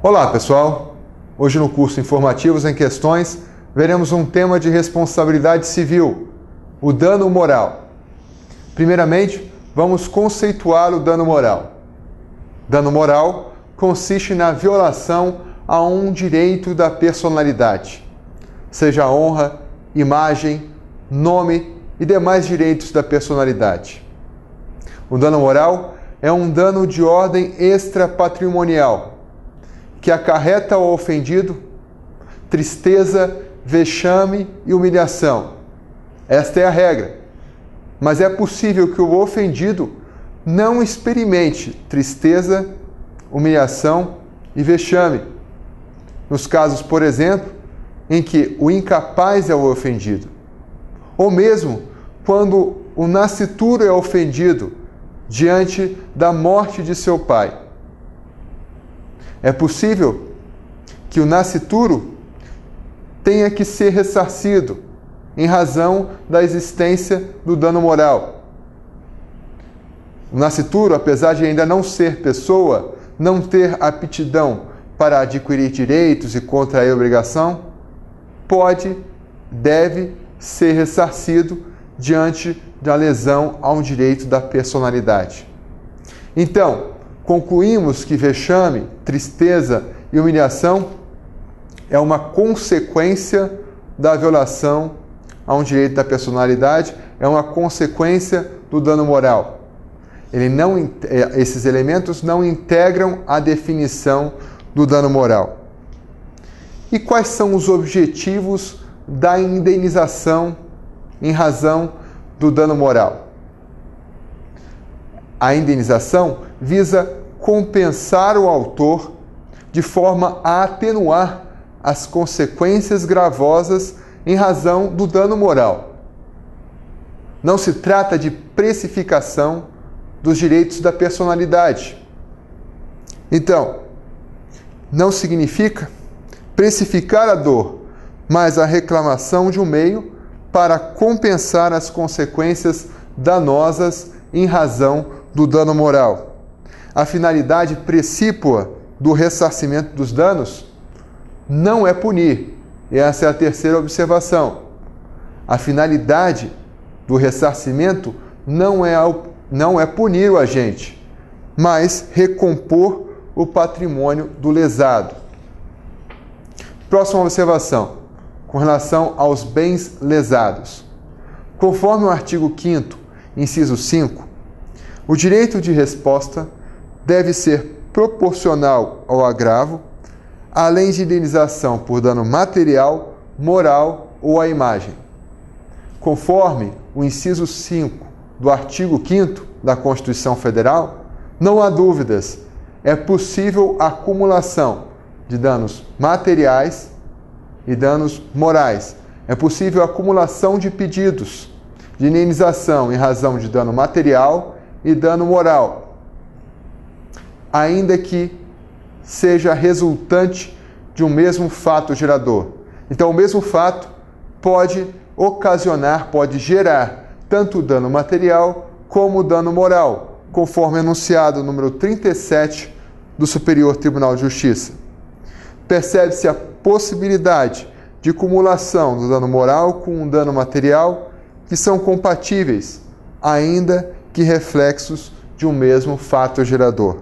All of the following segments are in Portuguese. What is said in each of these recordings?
Olá pessoal, hoje no curso Informativos em Questões veremos um tema de responsabilidade civil, o dano moral. Primeiramente, vamos conceituar o dano moral. Dano moral consiste na violação a um direito da personalidade, seja a honra, imagem, nome e demais direitos da personalidade. O dano moral é um dano de ordem extrapatrimonial, que acarreta ao ofendido tristeza, vexame e humilhação. Esta é a regra. Mas é possível que o ofendido não experimente tristeza, humilhação e vexame. Nos casos, por exemplo, em que o incapaz é o ofendido, ou mesmo quando o nascituro é ofendido diante da morte de seu pai. É possível que o nascituro tenha que ser ressarcido em razão da existência do dano moral. O nascituro, apesar de ainda não ser pessoa, não ter aptidão para adquirir direitos e contrair obrigação, deve ser ressarcido diante da lesão a um direito da personalidade. Então, concluímos que vexame, tristeza e humilhação é uma consequência da violação a um direito da personalidade, é uma consequência do dano moral. Esses elementos não integram a definição do dano moral. E quais são os objetivos da indenização em razão do dano moral? A indenização visa compensar o autor de forma a atenuar as consequências gravosas em razão do dano moral. Não se trata de precificação dos direitos da personalidade. Então, não significa precificar a dor, mas a reclamação de um meio para compensar as consequências danosas em razão do dano moral. A finalidade precípua do ressarcimento dos danos não é punir. Essa é a terceira observação. A finalidade do ressarcimento não é punir o agente, mas recompor o patrimônio do lesado. Próxima observação, com relação aos bens lesados. Conforme o artigo 5º, inciso 5, o direito de resposta deve ser proporcional ao agravo, além de indenização por dano material, moral ou à imagem. Conforme o inciso 5 do artigo 5º da Constituição Federal, não há dúvidas, é possível a acumulação de danos materiais e danos morais. É possível a acumulação de pedidos de indenização em razão de dano material e dano moral, ainda que seja resultante de um mesmo fato gerador. Então, o mesmo fato pode gerar tanto o dano material como o dano moral, conforme anunciado número 37 do Superior Tribunal de Justiça. Percebe-se a possibilidade de cumulação do dano moral com o dano material que são compatíveis, ainda que reflexos de um mesmo fato gerador.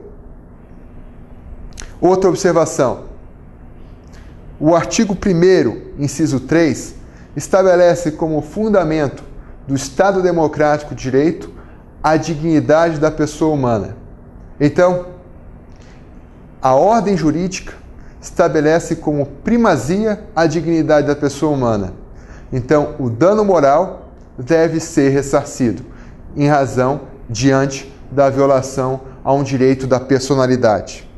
Outra observação. O artigo 1º, inciso 3, estabelece como fundamento do Estado Democrático de Direito a dignidade da pessoa humana. Então, a ordem jurídica estabelece como primazia a dignidade da pessoa humana. Então, o dano moral deve ser ressarcido em razão diante da violação a um direito da personalidade.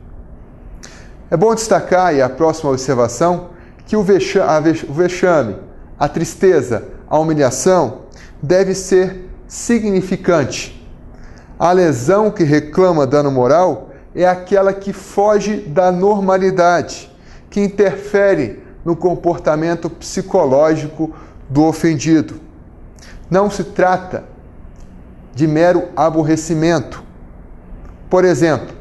É bom destacar, e a próxima observação, que o vexame, a tristeza, a humilhação deve ser significante. A lesão que reclama dano moral é aquela que foge da normalidade, que interfere no comportamento psicológico do ofendido. Não se trata de mero aborrecimento. Por exemplo,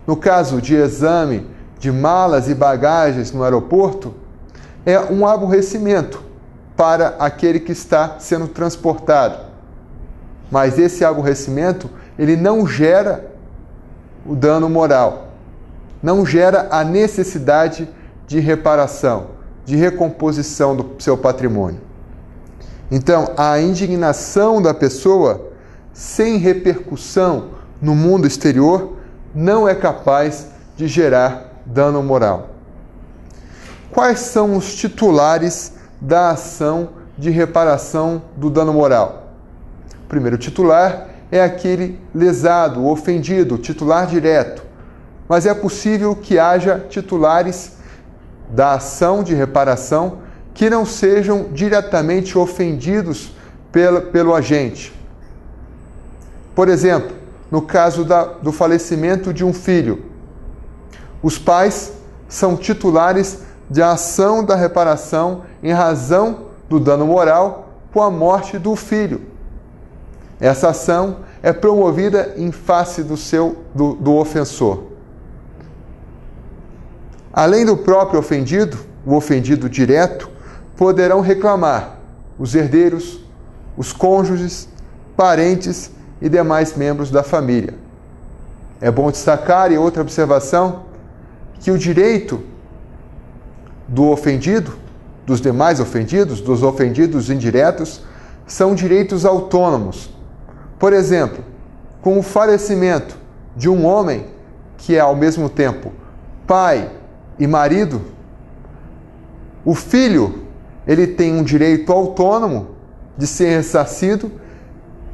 no caso de exame de malas e bagagens no aeroporto é um aborrecimento para aquele que está sendo transportado. Mas esse aborrecimento, ele não gera o dano moral, não gera a necessidade de reparação, de recomposição do seu patrimônio. Então, a indignação da pessoa, sem repercussão no mundo exterior, não é capaz de gerar dano moral. Quais são os titulares da ação de reparação do dano moral? O primeiro titular é aquele lesado, ofendido, titular direto. Mas é possível que haja titulares da ação de reparação que não sejam diretamente ofendidos pelo agente. Por exemplo, no caso do falecimento de um filho, os pais são titulares de ação da reparação em razão do dano moral com a morte do filho. Essa ação é promovida em face do ofensor. Além do próprio ofendido, o ofendido direto, poderão reclamar os herdeiros, os cônjuges, parentes e demais membros da família. É bom destacar, e outra observação, que o direito do ofendido, dos demais ofendidos, dos ofendidos indiretos, são direitos autônomos. Por exemplo, com o falecimento de um homem que é ao mesmo tempo pai e marido, o filho, ele tem um direito autônomo de ser ressarcido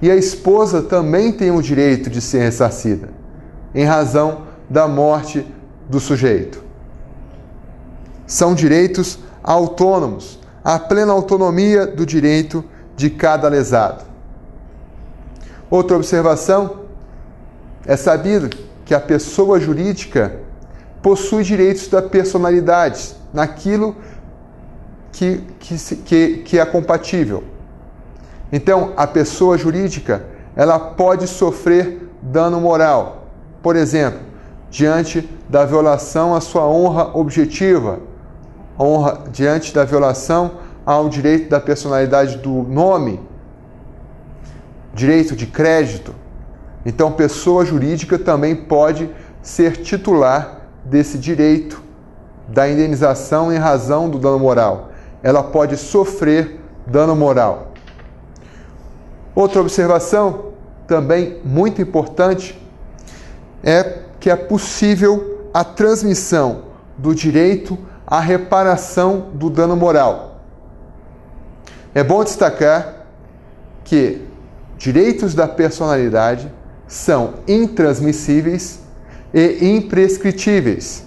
e a esposa também tem o direito de ser ressarcida, em razão da morte do sujeito. São direitos autônomos, a plena autonomia do direito de cada lesado. Outra observação, é sabido que a pessoa jurídica possui direitos da personalidade, naquilo que é compatível. Então, a pessoa jurídica, ela pode sofrer dano moral, por exemplo, diante da violação à sua honra objetiva, diante da violação ao direito da personalidade do nome, direito de crédito. Então, pessoa jurídica também pode ser titular desse direito da indenização em razão do dano moral. Ela pode sofrer dano moral. Outra observação, também muito importante, é que é possível a transmissão do direito à reparação do dano moral. É bom destacar que direitos da personalidade são intransmissíveis e imprescritíveis.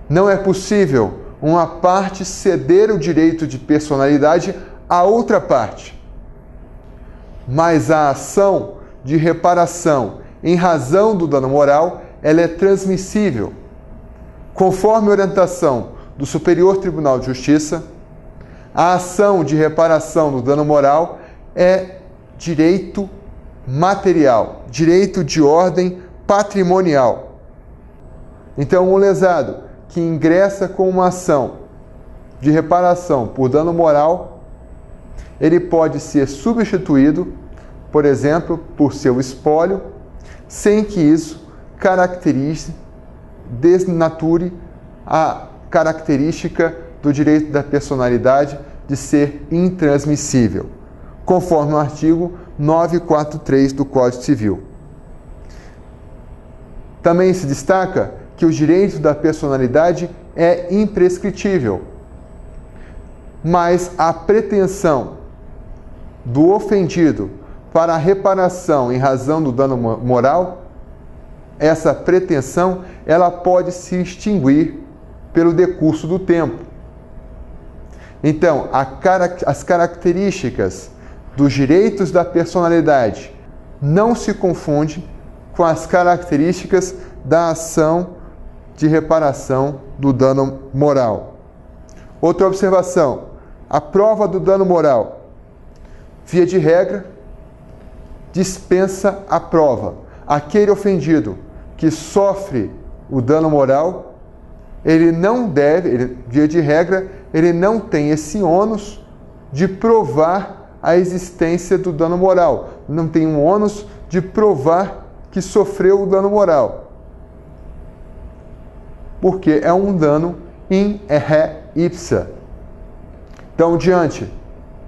Não é possível uma parte ceder o direito de personalidade a outra parte. Mas a ação de reparação em razão do dano moral, ela é transmissível. Conforme a orientação do Superior Tribunal de Justiça, a ação de reparação do dano moral é direito material, direito de ordem patrimonial. Então, um lesado que ingressa com uma ação de reparação por dano moral, ele pode ser substituído, por exemplo, por seu espólio, sem que isso caracterize, desnature a característica do direito da personalidade de ser intransmissível, conforme o artigo 943 do Código Civil. Também se destaca que o direito da personalidade é imprescritível, mas a pretensão do ofendido para a reparação em razão do dano moral, essa pretensão, ela pode se extinguir pelo decurso do tempo. Então, as características dos direitos da personalidade não se confundem com as características da ação de reparação do dano moral. Outra observação, a prova do dano moral, via de regra, dispensa a prova. Aquele ofendido que sofre o dano moral, ele não deve, via de regra, ele não tem esse ônus de provar a existência do dano moral. Não tem um ônus de provar que sofreu o dano moral. Porque é um dano in re ipsa. Então, diante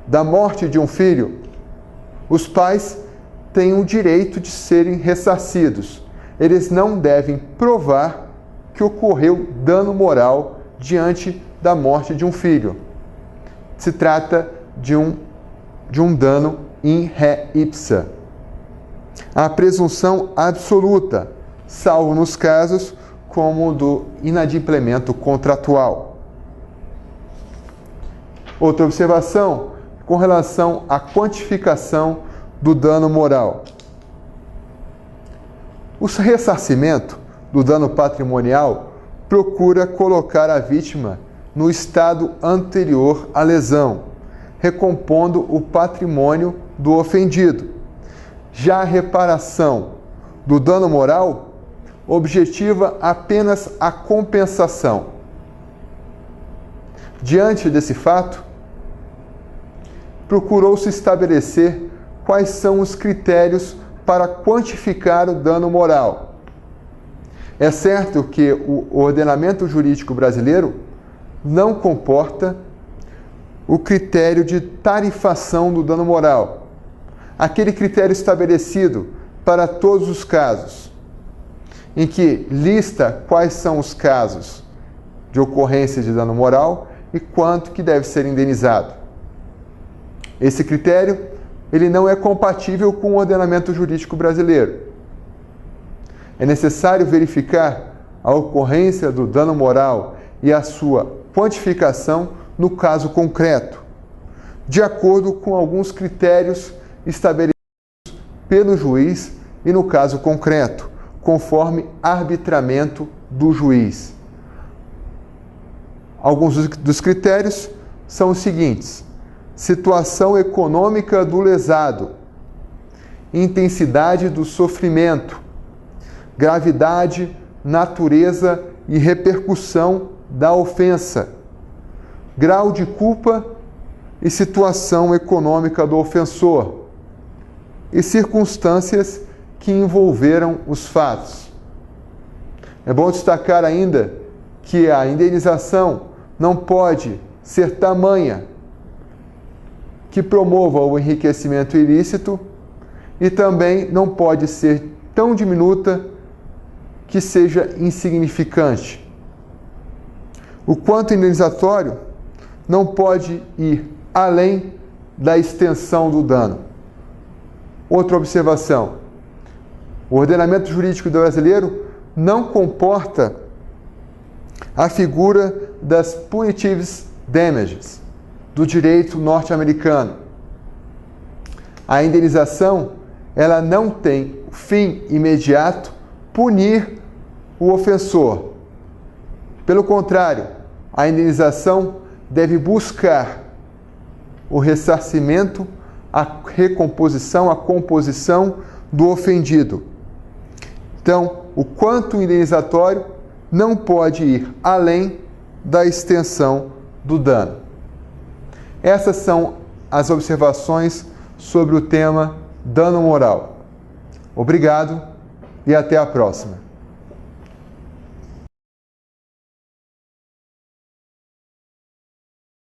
da morte de um filho, os pais têm o direito de serem ressarcidos. Eles não devem provar que ocorreu dano moral diante da morte de um filho. Se trata de um dano in re ipsa. A presunção absoluta, salvo nos casos como o do inadimplemento contratual. Outra observação com relação à quantificação do dano moral. O ressarcimento do dano patrimonial procura colocar a vítima no estado anterior à lesão, recompondo o patrimônio do ofendido. Já a reparação do dano moral objetiva apenas a compensação. Diante desse fato, procurou-se estabelecer quais são os critérios para quantificar o dano moral. É certo que o ordenamento jurídico brasileiro não comporta o critério de tarifação do dano moral, aquele critério estabelecido para todos os casos, em que lista quais são os casos de ocorrência de dano moral e quanto que deve ser indenizado. Esse critério, ele não é compatível com o ordenamento jurídico brasileiro. É necessário verificar a ocorrência do dano moral e a sua quantificação no caso concreto, de acordo com alguns critérios estabelecidos pelo juiz e no caso concreto, conforme arbitramento do juiz. Alguns dos critérios são os seguintes: situação econômica do lesado, intensidade do sofrimento, gravidade, natureza e repercussão da ofensa, grau de culpa e situação econômica do ofensor, e circunstâncias que envolveram os fatos. É bom destacar ainda que a indenização não pode ser tamanha que promova o enriquecimento ilícito e também não pode ser tão diminuta que seja insignificante. O quanto indenizatório não pode ir além da extensão do dano. Outra observação: o ordenamento jurídico brasileiro não comporta a figura das punitive damages do direito norte-americano. A indenização, ela não tem fim imediato punir o ofensor. Pelo contrário, a indenização deve buscar o ressarcimento, a recomposição, a composição do ofendido. Então, o quanto indenizatório não pode ir além da extensão do dano. Essas são as observações sobre o tema dano moral. Obrigado e até a próxima.